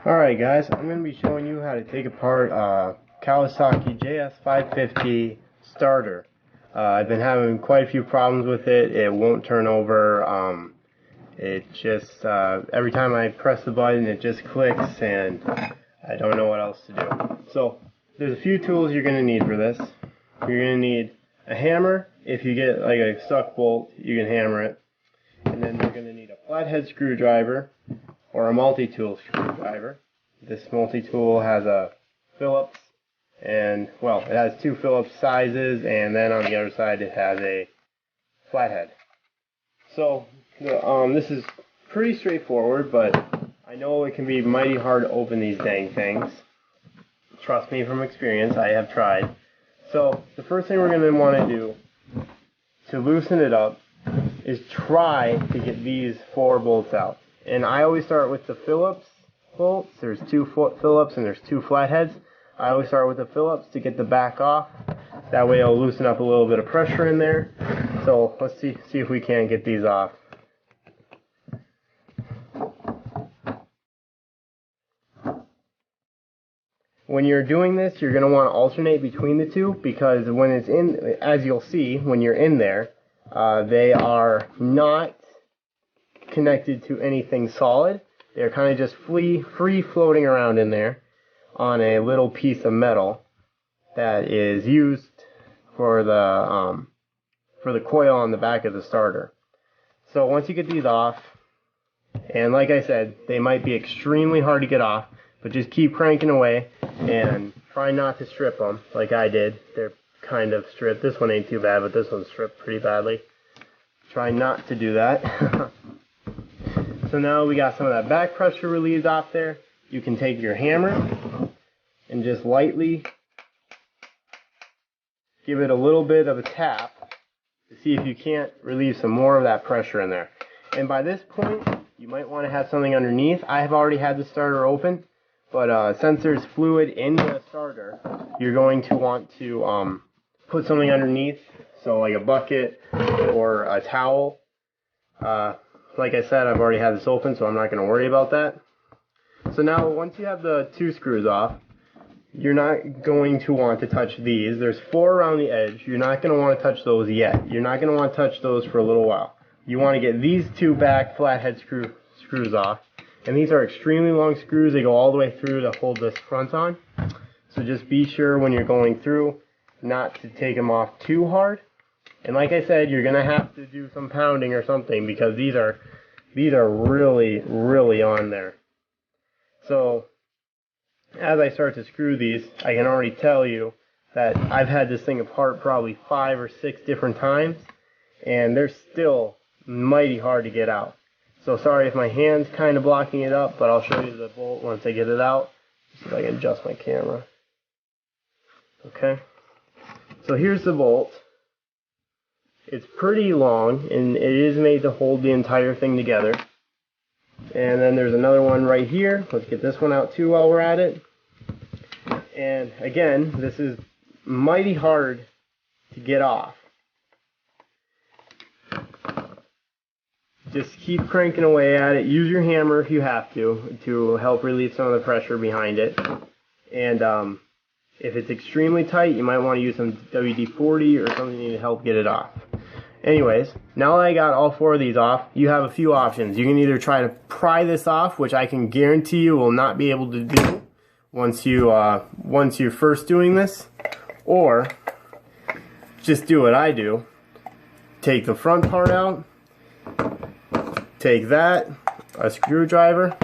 Alright guys, I'm going to be showing you how to take apart Kawasaki JS550 starter. I've been having quite a few problems with it. It won't turn over. It just, every time I press the button it just clicks and I don't know what else to do. So, there's a few tools you're going to need for this. You're going to need a hammer. If you get like a stuck bolt, you can hammer it. And then you're going to need a flathead screwdriver or a multi-tool screwdriver. This multi-tool has a Phillips, and well, it has two Phillips sizes, and then on the other side it has a flathead. So this is pretty straightforward, but I know it can be mighty hard to open these dang things. Trust me from experience, I have tried. So the first thing we're going to want to do to loosen it up is try to get these four bolts out. And I always start with the Phillips bolts. There's two Phillips and there's two flatheads. I always start with the Phillips to get the back off. That way it'll loosen up a little bit of pressure in there. So let's see if we can get these off. When you're doing this, you're going to want to alternate between the two, because when it's in, as you'll see when you're in there, they are not connected to anything solid. They're kind of just free floating around in there on a little piece of metal that is used for the coil on the back of the starter. So once you get these off, and like I said, they might be extremely hard to get off, but just keep cranking away and try not to strip them like I did. They're kind of stripped. This one ain't too bad, but this one's stripped pretty badly. Try not to do that. So now we got some of that back pressure relieved off there. You can take your hammer and just lightly give it a little bit of a tap to see if you can't relieve some more of that pressure in there. And by this point, you might want to have something underneath. I have already had the starter open, but since there's fluid in the starter, you're going to want to put something underneath, so like a bucket or a towel. Like I said, I've already had this open, so I'm not going to worry about that. So now, once you have the two screws off, you're not going to want to touch these. There's four around the edge. You're not going to want to touch those yet. You're not going to want to touch those for a little while. You want to get these two back flathead screws off. And these are extremely long screws. They go all the way through to hold this front on. So just be sure when you're going through not to take them off too hard. And like I said, you're going to have to do some pounding or something, because these are really, really on there. So as I start to screw these, I can already tell you that I've had this thing apart probably 5 or 6 different times, and they're still mighty hard to get out. So sorry if my hand's kind of blocking it up, but I'll show you the bolt once I get it out. See if I can adjust my camera. Okay. So here's the bolt. It's pretty long, and it is made to hold the entire thing together. And then there's another one right here. Let's get this one out too while we're at it. And again, this is mighty hard to get off. Just keep cranking away at it. Use your hammer if you have to help relieve some of the pressure behind it. And if it's extremely tight, you might want to use some WD-40 or something to help get it off. Anyways, now that I got all four of these off, you have a few options. You can either try to pry this off, which I can guarantee you will not be able to do once you're first doing this, or just do what I do. Take the front part out, take that, a screwdriver,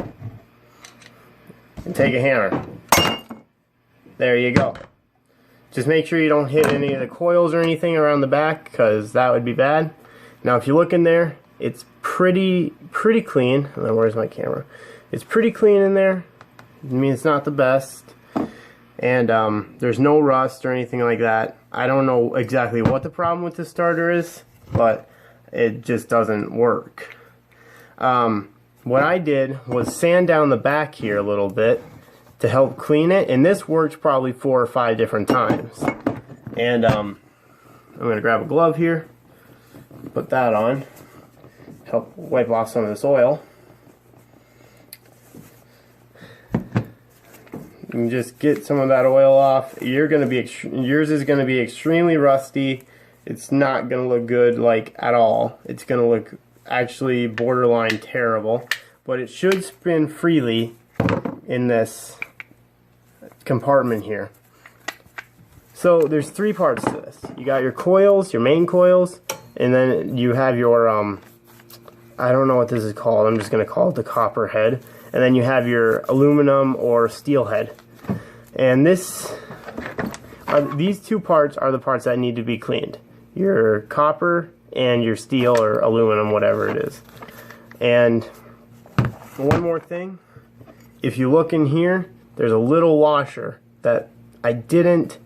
and take a hammer. There you go. Just make sure you don't hit any of the coils or anything around the back, because that would be bad. Now if you look in there, it's pretty clean. Where's my camera? It's pretty clean in there. I mean, it's not the best. And there's no rust or anything like that. I don't know exactly what the problem with this starter is, but it just doesn't work. What I did was sand down the back here a little bit to help clean it, and this worked probably 4 or 5 different times. And I'm going to grab a glove here, put that on, help wipe off some of this oil. and just get some of that oil off. Yours is going to be extremely rusty. It's not going to look good, like, at all. It's going to look actually borderline terrible, but it should spin freely in this compartment here. So there's three parts to this. You got your coils, your main coils, and then you have your I don't know what this is called. I'm just going to call it the copper head. And then you have your aluminum or steel head. And these two parts are the parts that need to be cleaned. Your copper and your steel or aluminum, whatever it is. And one more thing. If you look in here, there's a little washer that I didn't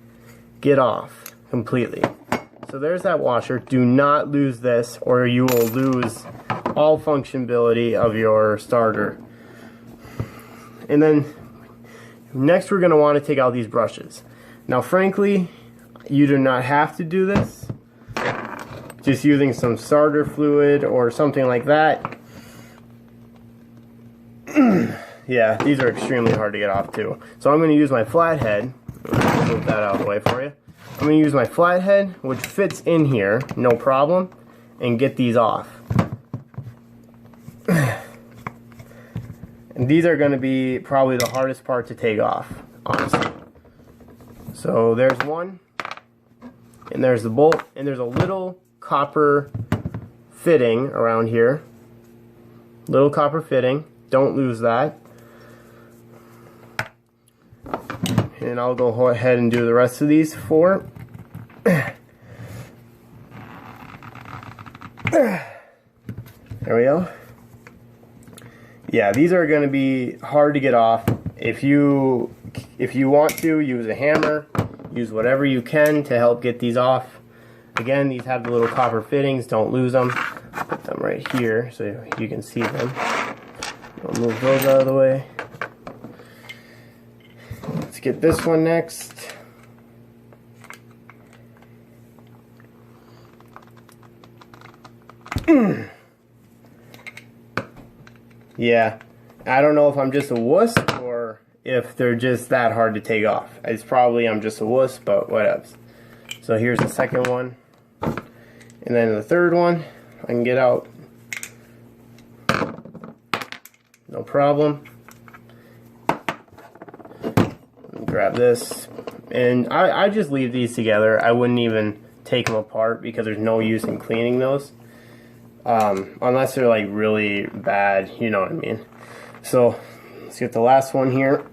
get off completely. So there's that washer. Do not lose this, or you will lose all functionality of your starter. And then next we're going to want to take out these brushes. Now frankly, you do not have to do this. Just using some starter fluid or something like that. Yeah, these are extremely hard to get off too. So I'm going to use my flathead. I'll move that out of the way for you. I'm going to use my flathead, which fits in here, no problem, and get these off. And these are going to be probably the hardest part to take off, honestly. So there's one, and there's the bolt, and there's a little copper fitting around here. Little copper fitting. Don't lose that. And I'll go ahead and do the rest of these four. There we go. Yeah, these are going to be hard to get off. If you want to, use a hammer, use whatever you can to help get these off. Again, these have the little copper fittings, don't lose them. Put them right here so you can see them. I'll move those out of the way. Let's get this one next. Yeah, I don't know if I'm just a wuss or if they're just that hard to take off. It's probably I'm just a wuss, but whatever. So here's the second one. And then the third one, I can get out. No problem. Grab this. And I just leave these together. I wouldn't even take them apart because there's no use in cleaning those. Unless they're like really bad, you know what I mean. So let's get the last one here.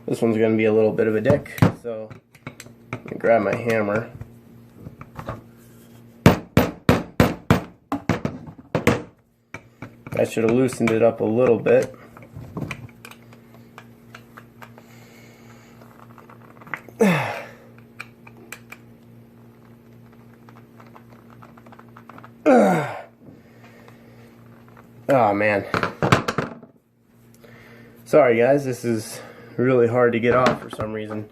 This one's going to be a little bit of a dick, so let me grab my hammer. I should have loosened it up a little bit. Oh man. Sorry guys, this is really hard to get off for some reason.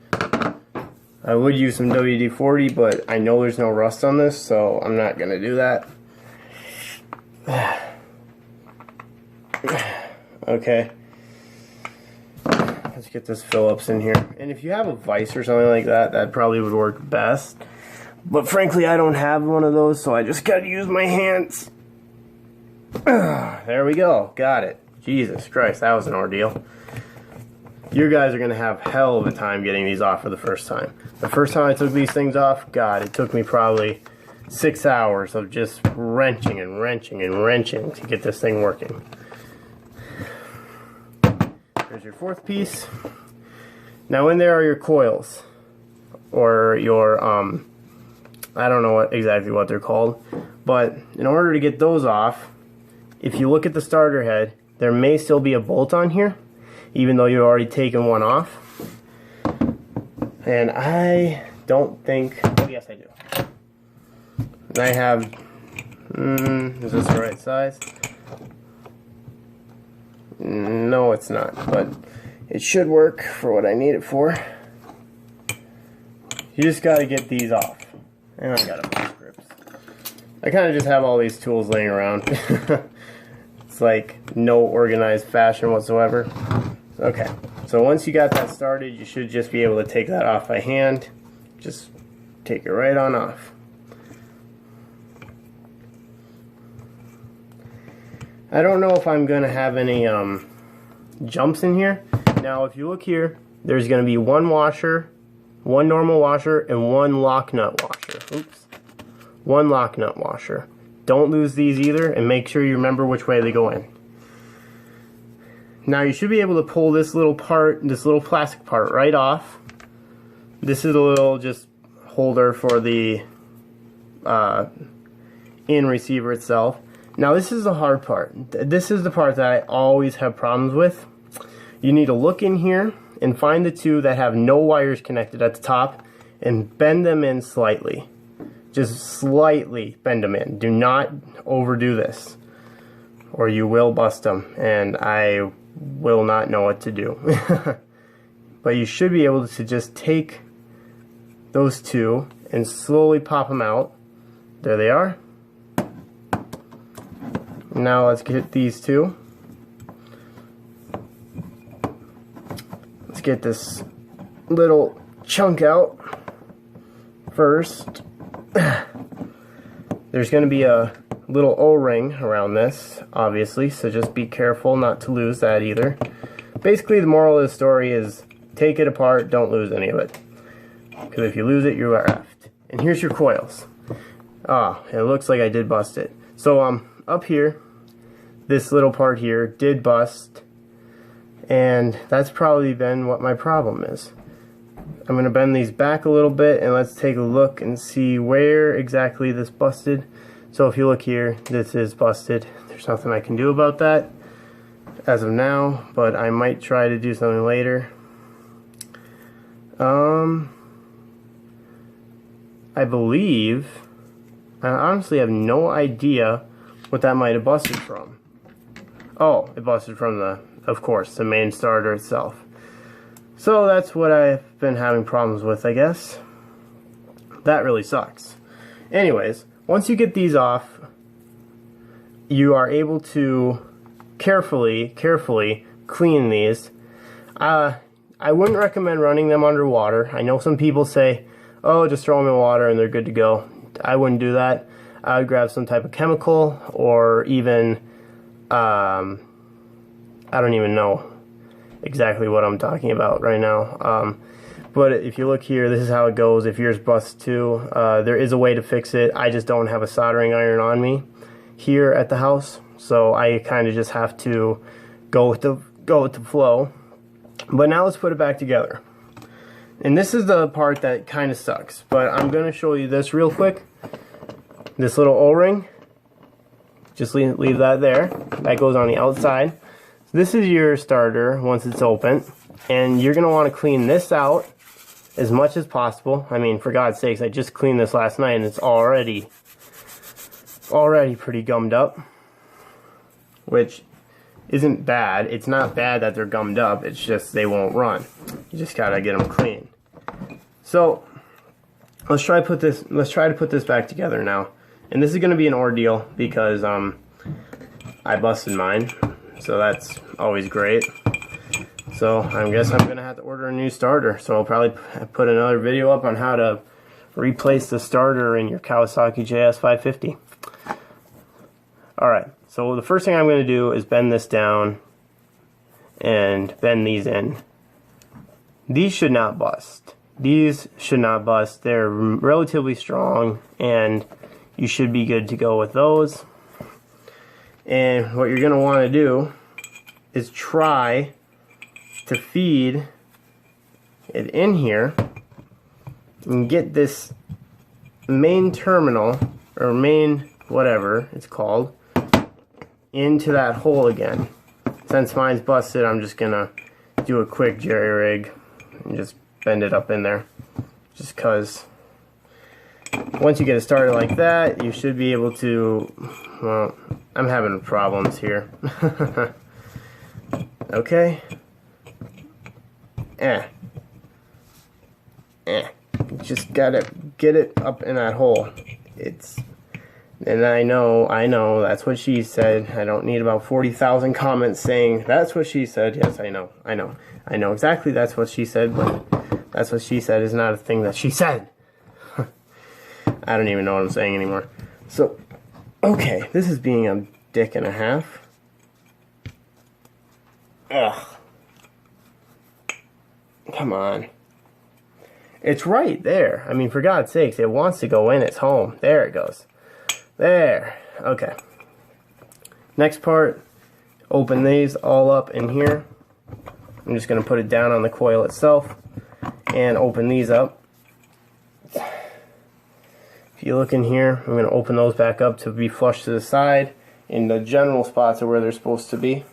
I would use some WD-40, but I know there's no rust on this, so I'm not gonna do that. Okay. Let's get this Phillips in here. And if you have a vise or something like that, that probably would work best. But frankly, I don't have one of those, so I just gotta use my hands. There we go. Got it. Jesus Christ, that was an ordeal. You guys are going to have hell of a time getting these off for the first time. The first time I took these things off, God, it took me probably 6 hours of just wrenching and wrenching and wrenching to get this thing working. There's your fourth piece. Now in there are your coils. Or your, I don't know exactly what they're called. But in order to get those off, if you look at the starter head, there may still be a bolt on here, even though you've already taken one off. And I don't think, oh yes I do. And I have, is this the right size? No, it's not, but it should work for what I need it for. You just got to get these off. And I got a bunch of grips. I kind of just have all these tools laying around. It's like no organized fashion whatsoever. Okay, so once you got that started, you should just be able to take that off by hand. Just take it right on off. I don't know if I'm going to have any jumps in here. Now if you look here, there's going to be one washer, one normal washer, and one lock nut washer. Oops. One lock nut washer. Don't lose these either, and make sure you remember which way they go in. Now you should be able to pull this little part, this little plastic part right off. This is a little just holder for the in receiver itself. Now this is the hard part. This is the part that I always have problems with. You need to look in here and find the two that have no wires connected at the top and bend them in slightly. Just slightly bend them in. Do not overdo this, or you will bust them, and I will not know what to do. But you should be able to just take those two and slowly pop them out. There they are. Now let's get these two. Let's get this little chunk out first. There's going to be a little O-ring around this, obviously, so just be careful not to lose that either. Basically, the moral of the story is take it apart, don't lose any of it. Because if you lose it, you are effed. And here's your coils. Ah, it looks like I did bust it. So up here, this little part here did bust, and that's probably been what my problem is. I'm going to bend these back a little bit, and let's take a look and see where exactly this busted. So if you look here, this is busted. There's nothing I can do about that as of now, but I might try to do something later. I believe, I honestly have no idea what that might have busted from. Oh, it busted from the, of course, the main starter itself. So that's what I've been having problems with, I guess. That really sucks. Anyways, once you get these off, you are able to carefully clean these. I wouldn't recommend running them underwater. I know some people say, oh, just throw them in water and they're good to go. I wouldn't do that. I would grab some type of chemical, or even, I don't even know exactly what I'm talking about right now. But if you look here, this is how it goes. If yours busts too, there is a way to fix it. I just don't have a soldering iron on me here at the house, so I kind of just have to go with the flow. But now let's put it back together. And this is the part that kind of sucks, but I'm going to show you this real quick. This little O-ring, just leave that there. That goes on the outside. So this is your starter once it's open, and you're going to want to clean this out as much as possible. I mean, for God's sakes, I just cleaned this last night and it's already pretty gummed up, which isn't bad. It's not bad that they're gummed up, it's just they won't run. You just gotta get them clean. So let's try to put this back together now. And this is gonna be an ordeal because I busted mine, so that's always great. So I guess I'm gonna have to order a new starter. So I'll probably put another video up on how to replace the starter in your Kawasaki JS550. Alright, so the first thing I'm going to do is bend this down and bend these in. These should not bust. These should not bust. They're relatively strong, and you should be good to go with those. And what you're going to want to do is try to feed it in here and get this main terminal, or main whatever it's called, into that hole again. Since mine's busted, I'm just gonna do a quick jerry rig and just bend it up in there, just cause once you get it started like that, you should be able to, well, I'm having problems here. Okay. Just gotta get it up in that hole. It's And I know, that's what she said. I don't need about 40,000 comments saying, that's what she said. Yes, I know exactly that's what she said, but that's what she said is not a thing that she said. I don't even know what I'm saying anymore. So, okay, this is being a dick and a half. Ugh. Come on. It's right there. I mean, for God's sakes, it wants to go in its home. There it goes. There. Okay. Next part, open these all up in here. I'm just going to put it down on the coil itself and open these up. If you look in here, I'm going to open those back up to be flush to the side in the general spots of where they're supposed to be.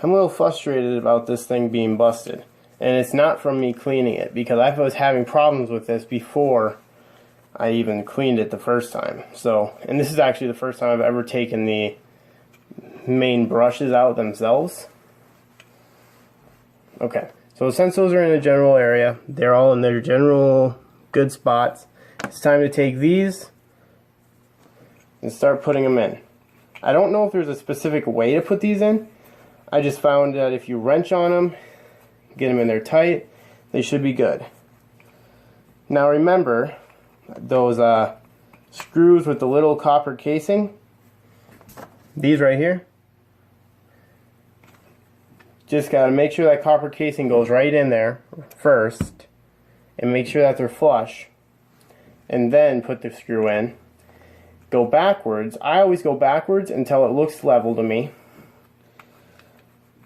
I'm a little frustrated about this thing being busted, and it's not from me cleaning it, because I was having problems with this before I even cleaned it the first time. So, and this is actually the first time I've ever taken the main brushes out themselves. Okay, so since those are in the general area, they're all in their general good spots, it's time to take these and start putting them in. I don't know if there's a specific way to put these in. I just found that if you wrench on them, get them in there tight, they should be good. Now remember, those screws with the little copper casing, these right here, just got to make sure that copper casing goes right in there first, and make sure that they're flush, and then put the screw in. Go backwards. I always go backwards until it looks level to me,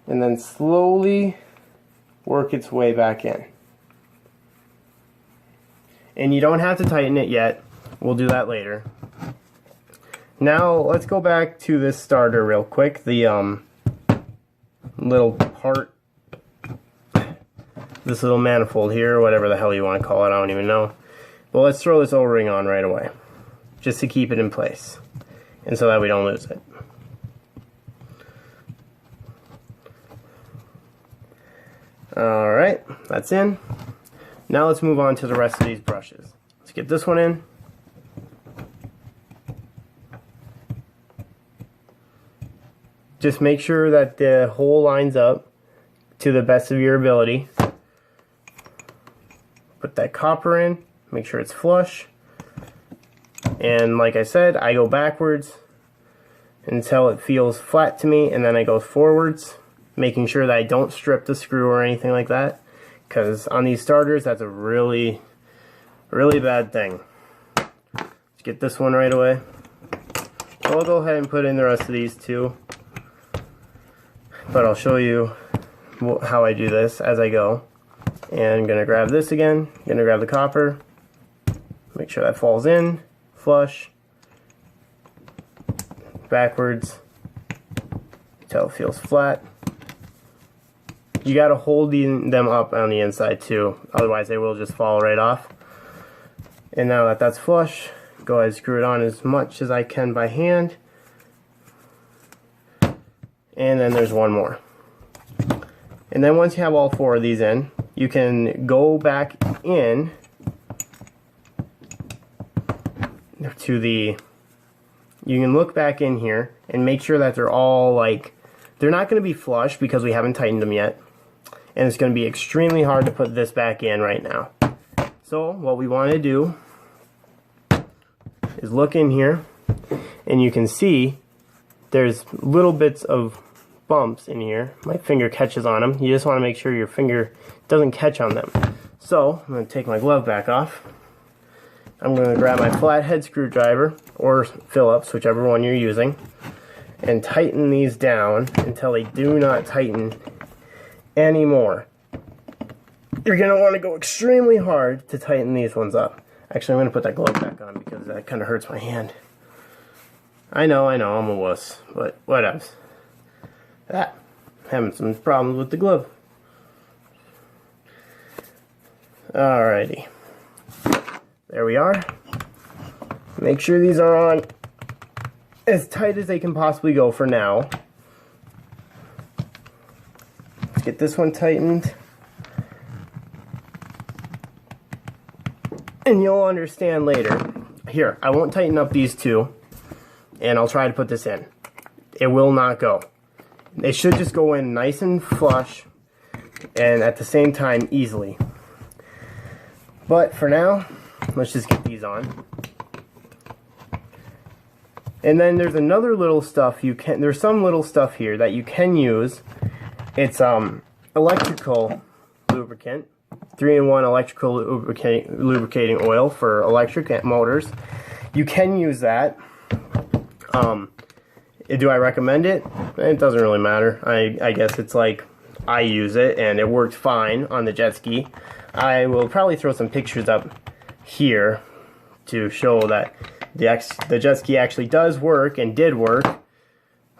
and then slowly work its way back in. And you don't have to tighten it yet. We'll do that later. Now let's go back to this starter real quick. The little part, this little manifold here, whatever the hell you want to call it, I don't even know. But let's throw this O-ring on right away, just to keep it in place, and so that we don't lose it. Alright, that's in. Now let's move on to the rest of these brushes. Let's get this one in. Just make sure that the hole lines up to the best of your ability. Put that copper in, make sure it's flush. And like I said, I go backwards until it feels flat to me, and then I go forwards, making sure that I don't strip the screw or anything like that, because on these starters that's a really bad thing. Let's get this one right away. So I'll go ahead and put in the rest of these too, but I'll show you how I do this as I go. And I'm going to grab this again, going to grab the copper, make sure that falls in, flush, backwards until it feels flat. You got to hold them up on the inside too, otherwise they will just fall right off. And now that that's flush, go ahead and screw it on as much as I can by hand. And then there's one more. And then once you have all four of these in, you can go back in to the, you can look back in here and make sure that they're all like, they're not going to be flush because we haven't tightened them yet. And it's going to be extremely hard to put this back in right now. So what we want to do is look in here, and you can see there's little bits of bumps in here. My finger catches on them. You just want to make sure your finger doesn't catch on them. So I'm going to take my glove back off. I'm going to grab my flathead screwdriver or Phillips, whichever one you're using, and tighten these down until they do not tighten anymore. You're going to want to go extremely hard to tighten these ones up. Actually, I'm going to put that glove back on because that kind of hurts my hand. I know, I'm a wuss, but whatever. Having some problems with the glove. Alrighty. There we are. Make sure these are on as tight as they can possibly go for now. Let's get this one tightened. And you'll understand later. Here, I won't tighten up these two, and I'll try to put this in. It will not go. It should just go in nice and flush, and at the same time easily. But for now, let's just get these on. And then there's another little stuff there's some little stuff here that you can use. It's electrical lubricant, 3-in-1 electrical lubricating oil for electric motors. You can use that. Do I recommend it? It doesn't really matter. I guess it's like I use it and it worked fine on the jet ski. I will probably throw some pictures up here to show that the jet ski actually does work and did work,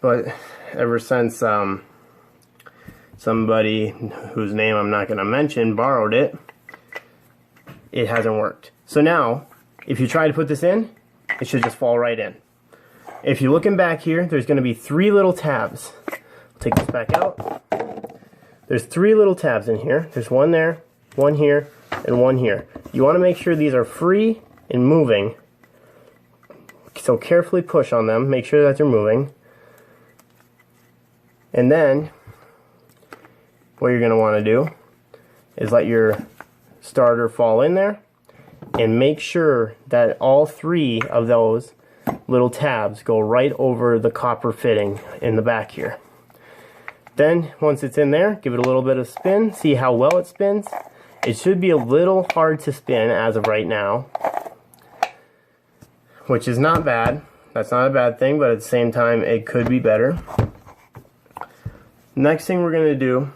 but ever since somebody whose name I'm not going to mention borrowed it, it hasn't worked. So now, if you try to put this in, it should just fall right in. If you're looking back here, there's going to be 3 little tabs. I'll take this back out. There's 3 little tabs in here. There's one there, one here, and one here. You want to make sure these are free and moving. So carefully push on them, make sure that they're moving. And then, what you're going to want to do is let your starter fall in there and make sure that all 3 of those little tabs go right over the copper fitting in the back here. Then, once it's in there, give it a little bit of spin, see how well it spins. It should be a little hard to spin as of right now, which is not bad. That's not a bad thing, but at the same time, it could be better. Next thing we're going to do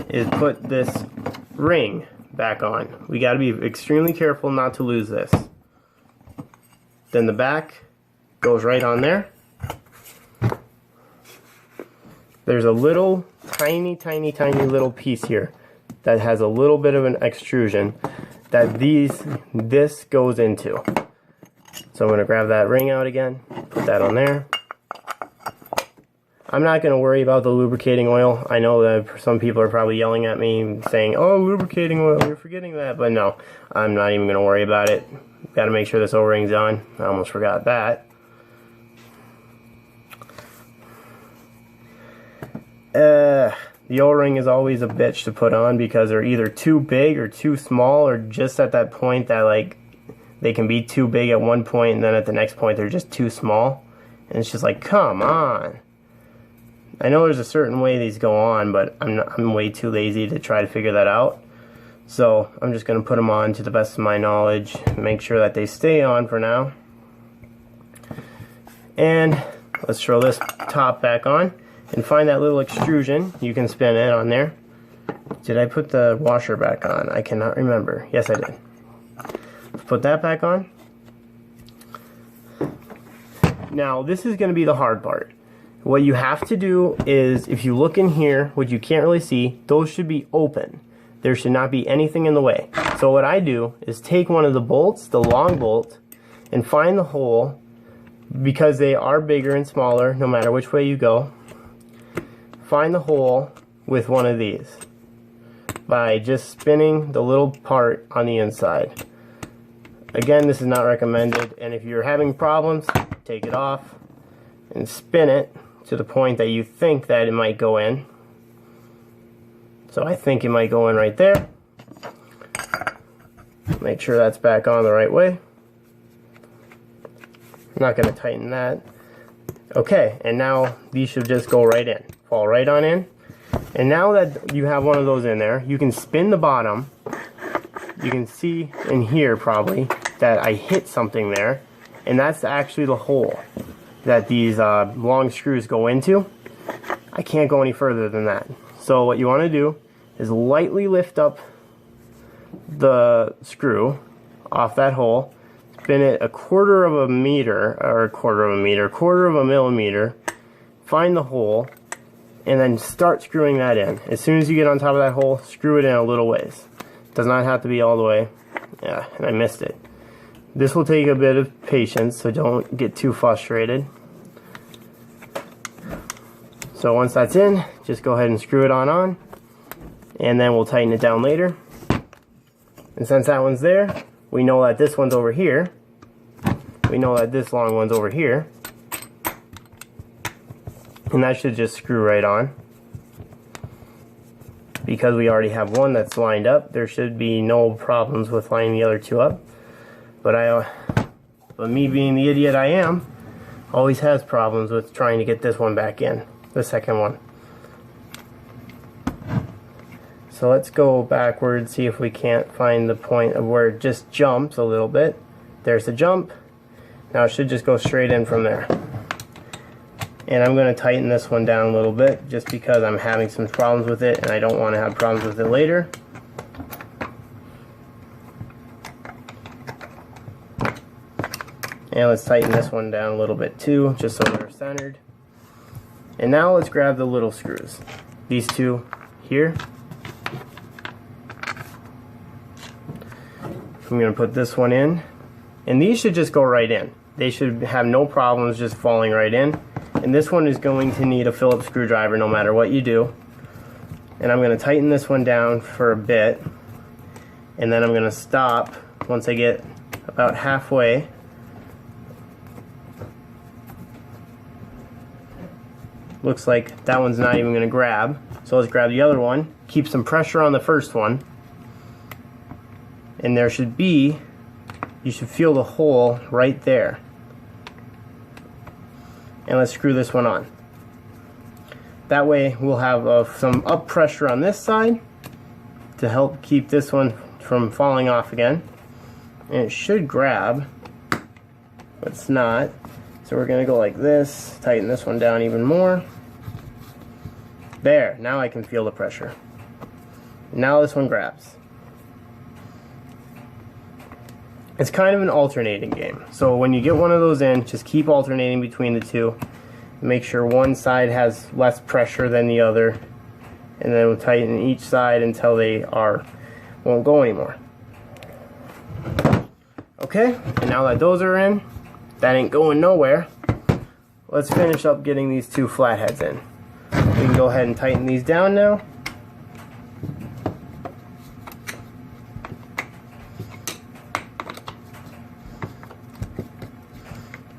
is put this ring back on. We got to be extremely careful not to lose this. Then the back goes right on there. There's a little tiny little piece here that has a little bit of an extrusion that this goes into. So I'm going to grab that ring out again, put that on there. I'm not going to worry about the lubricating oil. I know that some people are probably yelling at me saying, oh, lubricating oil, you're forgetting that. But no, I'm not even going to worry about it. Got to make sure this O-ring's on. I almost forgot that. The O-ring is always a bitch to put on because they're either too big or too small, or just at that point that like they can be too big at one point and then at the next point they're just too small. And it's just like, come on. I know there's a certain way these go on, but I'm way too lazy to try to figure that out. So I'm just going to put them on to the best of my knowledge, make sure that they stay on for now. And let's throw this top back on and find that little extrusion. You can spin it on there. Did I put the washer back on? I cannot remember. Yes, I did. Let's put that back on. Now this is going to be the hard part. What you have to do is, if you look in here, which you can't really see, those should be open. There should not be anything in the way. So what I do is take one of the bolts, the long bolt, and find the hole, because they are bigger and smaller no matter which way you go. Find the hole with one of these by just spinning the little part on the inside. Again, this is not recommended, and if you're having problems, take it off and spin it to the point that you think that it might go in. So I think it might go in right there. Make sure that's back on the right way. I'm not going to tighten that. Okay, and now these should just go right in. Fall right on in. And now that you have one of those in there, you can spin the bottom. You can see in here probably that I hit something there. And that's actually the hole that these long screws go into. I can't go any further than that. So what you want to do is lightly lift up the screw off that hole, spin it a quarter of a millimeter, find the hole, and then start screwing that in. As soon as you get on top of that hole, screw it in a little ways. Does not have to be all the way. Yeah, and I missed it. This will take a bit of patience, so don't get too frustrated. So once that's in, just go ahead and screw it on, and then we'll tighten it down later. And since that one's there, we know that this one's over here. We know that this long one's over here. And that should just screw right on. Because we already have one that's lined up, there should be no problems with lining the other two up. But me being the idiot I am, always has problems with trying to get this one back in, the second one. So let's go backwards, see if we can't find the point of where it just jumps a little bit. There's the jump. Now it should just go straight in from there. And I'm going to tighten this one down a little bit just because I'm having some problems with it and I don't want to have problems with it later. And let's tighten this one down a little bit too, just so they're centered. And now let's grab the little screws. These two here. I'm going to put this one in. And these should just go right in. They should have no problems just falling right in. And this one is going to need a Phillips screwdriver no matter what you do. And I'm going to tighten this one down for a bit. And then I'm going to stop once I get about halfway. Looks like that one's not even going to grab. So let's grab the other one. Keep some pressure on the first one. And there should be, you should feel the hole right there. And let's screw this one on. That way we'll have some up pressure on this side to help keep this one from falling off again. And it should grab, but it's not. So we're going to go like this, tighten this one down even more. There, now I can feel the pressure. Now this one grabs. It's kind of an alternating game. So when you get one of those in, just keep alternating between the two. Make sure one side has less pressure than the other. And then we'll tighten each side until they won't go anymore. Okay, and now that those are in, that ain't going nowhere. Let's finish up getting these two flatheads in. We can go ahead and tighten these down now.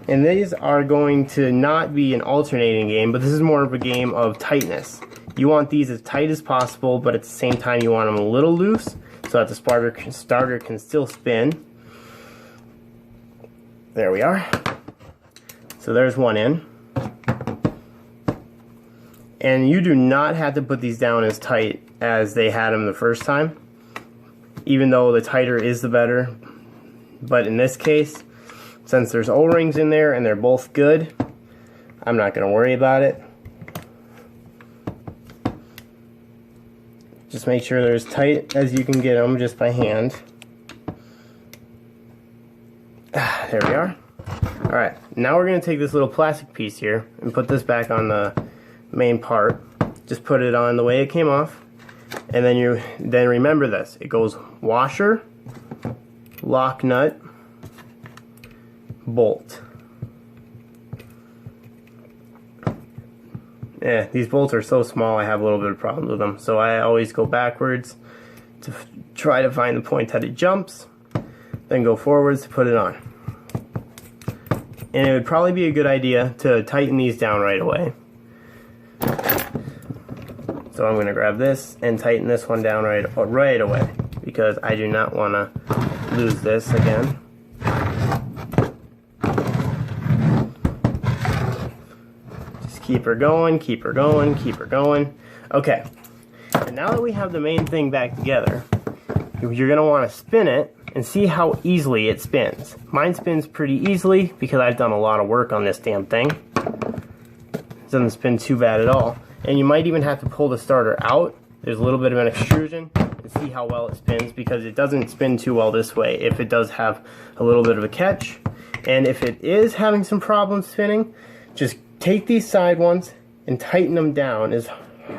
And these are going to not be an alternating game, but this is more of a game of tightness. You want these as tight as possible, but at the same time you want them a little loose so that the starter can still spin. There we are. So there's one in. And you do not have to put these down as tight as they had them the first time, even though the tighter is the better. But in this case, since there's O-rings in there and they're both good, I'm not going to worry about it. Just make sure they're as tight as you can get them just by hand. There we are. Alright, now we're going to take this little plastic piece here and put this back on the main part. Just put it on the way it came off. And then remember this. It goes washer, lock nut, bolt. Yeah, these bolts are so small I have a little bit of problems with them. So I always go backwards to try to find the point that it jumps, then go forwards to put it on. And it would probably be a good idea to tighten these down right away. So I'm going to grab this and tighten this one down right away because I do not want to lose this again. Keep her going, keep her going, keep her going. Okay, and now that we have the main thing back together, you're going to want to spin it and see how easily it spins. Mine spins pretty easily because I've done a lot of work on this damn thing. It doesn't spin too bad at all. And you might even have to pull the starter out. There's a little bit of an extrusion and see how well it spins because it doesn't spin too well this way if it does have a little bit of a catch. And if it is having some problems spinning, just take these side ones and tighten them down as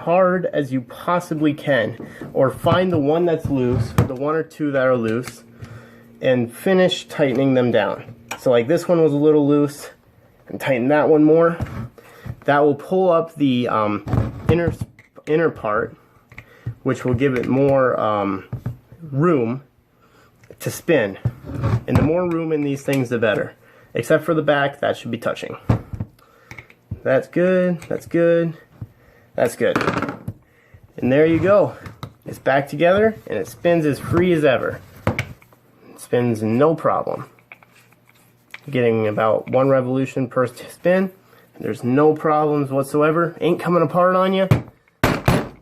hard as you possibly can, or find the one that's loose, the one or two that are loose, and finish tightening them down. So like this one was a little loose, and tighten that one more. That will pull up the inner part, which will give it more room to spin. And the more room in these things, the better. Except for the back, that should be touching. That's good, that's good, that's good. And there you go. It's back together, and it spins as free as ever. It spins no problem. Getting about 1 revolution per spin. There's no problems whatsoever. Ain't coming apart on you.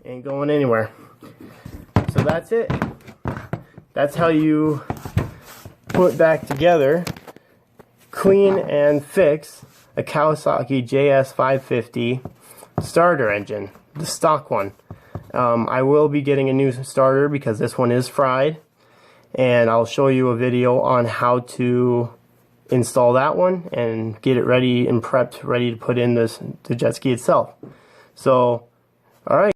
Ain't going anywhere. So that's it. That's how you put back together, clean and fix a Kawasaki JS550 starter engine, the stock one. I will be getting a new starter because this one is fried, and I'll show you a video on how to install that one and get it ready and prepped, ready to put in the jet ski itself. So, alright.